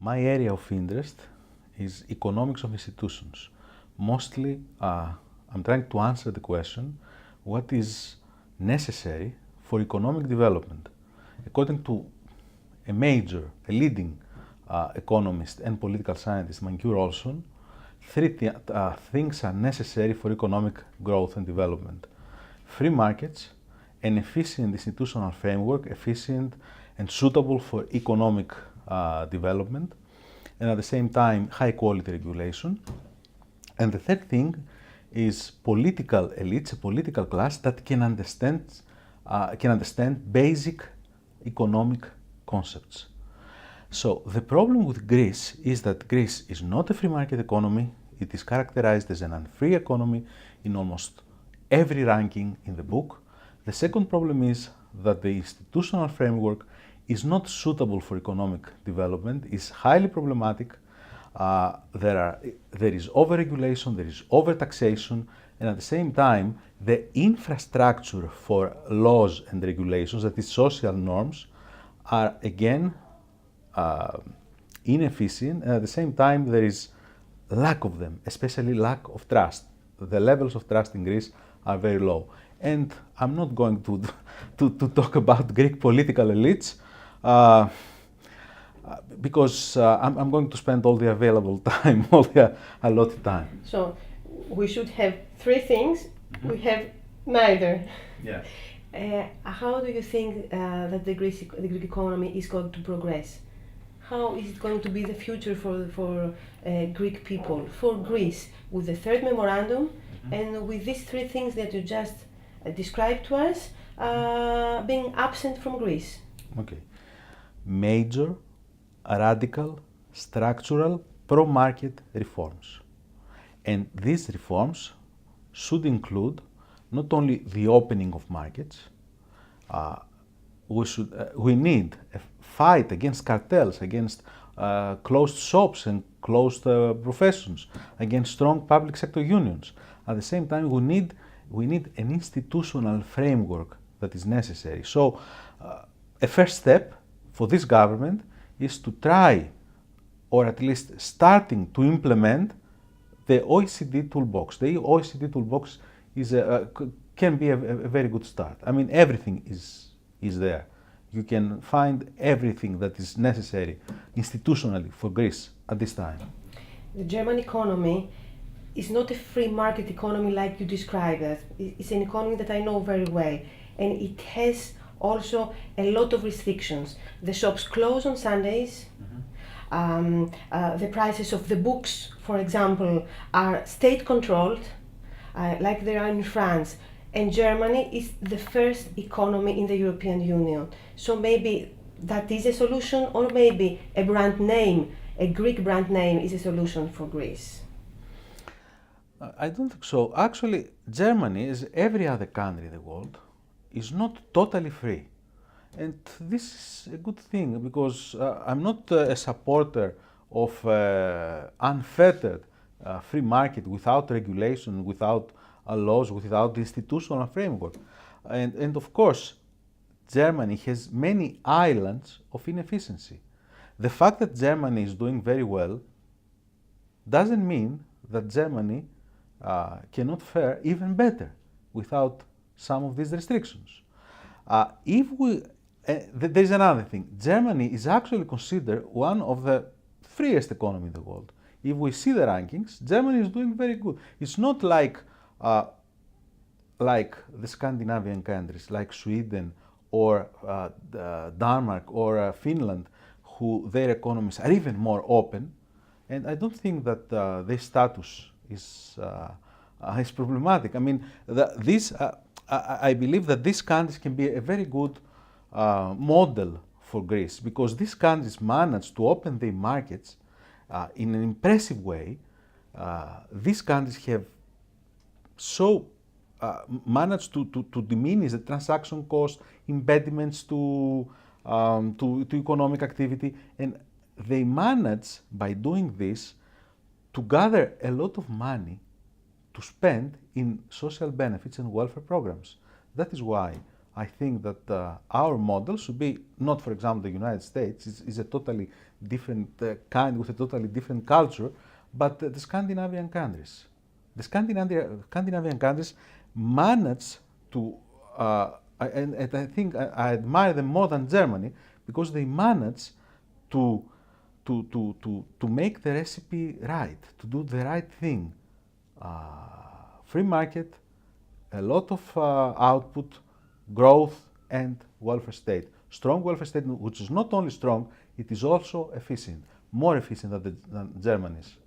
My area of interest is economics of institutions. Mostly, I'm trying to answer the question, what is necessary for economic development? According to a leading economist and political scientist, Mancur Olson, three things are necessary for economic growth and development. Free markets, an efficient institutional framework, efficient and suitable for economic development, and at the same time, high quality regulation. And the third thing is political elites, a political class that can understand basic economic concepts. So the problem with Greece is that Greece is not a free market economy. It is characterized as an unfree economy in almost every ranking in the book. The second problem is that the institutional framework is not suitable for economic development, is highly problematic. There is over-regulation, there is over-taxation, and at the same time, the infrastructure for laws and regulations, that is social norms, are again inefficient, and at the same time, there is lack of them, especially lack of trust. The levels of trust in Greece are very low. And I'm not going to talk about Greek political elites, because I'm going to spend all the available time, all the allotted time. So we should have three things. We have neither. Yeah. How do you think that the Greek economy is going to progress? How is it going to be the future for Greek people, for Greece, with the third memorandum and with these three things that you just described to us being absent from Greece? Okay. Major, radical, structural, pro-market reforms. And these reforms should include not only the opening of markets, we need a fight against cartels, against closed shops and closed professions, against strong public sector unions. At the same time, we need an institutional framework that is necessary. So, a first step for this government is to try, or at least starting to implement, the OECD toolbox. The OECD toolbox can be a very good start. I mean, everything is there. You can find everything that is necessary institutionally for Greece at this time. The German economy is not a free market economy like you described it. It's an economy that I know very well, and it has also a lot of restrictions. The shops close on Sundays. The prices of the books, for example, are state-controlled, like they are in France. And Germany is the first economy in the European Union. So maybe that is a solution, or maybe a brand name, a Greek brand name, is a solution for Greece. I don't think so. Actually, Germany, as every other country in the world, is not totally free. And this is a good thing, because I'm not a supporter of unfettered free market without regulation, without laws, without the institutional framework. And of course, Germany has many islands of inefficiency. The fact that Germany is doing very well doesn't mean that Germany cannot fare even better without some of these restrictions. There's another thing. Germany is actually considered one of the freest economies in the world. If we see the rankings, Germany is doing very good. It's not like the Scandinavian countries, like Sweden or Denmark or Finland, who their economies are even more open. And I don't think that their status is problematic. I mean, I believe that these countries can be a very good model for Greece, because these countries managed to open their markets in an impressive way. These countries have managed to diminish the transaction cost, impediments to economic activity, and they manage, by doing this, to gather a lot of money to spend in social benefits and welfare programs. That is why I think that our model should be not, for example, the United States is a totally different kind with a totally different culture, but the Scandinavian countries. The Scandinavian countries manage to, and I think I admire them more than Germany, because they manage to make the recipe right, to do the right thing. Free market, a lot of output, growth, and welfare state. Strong welfare state, which is not only strong, it is also efficient, more efficient than Germany's.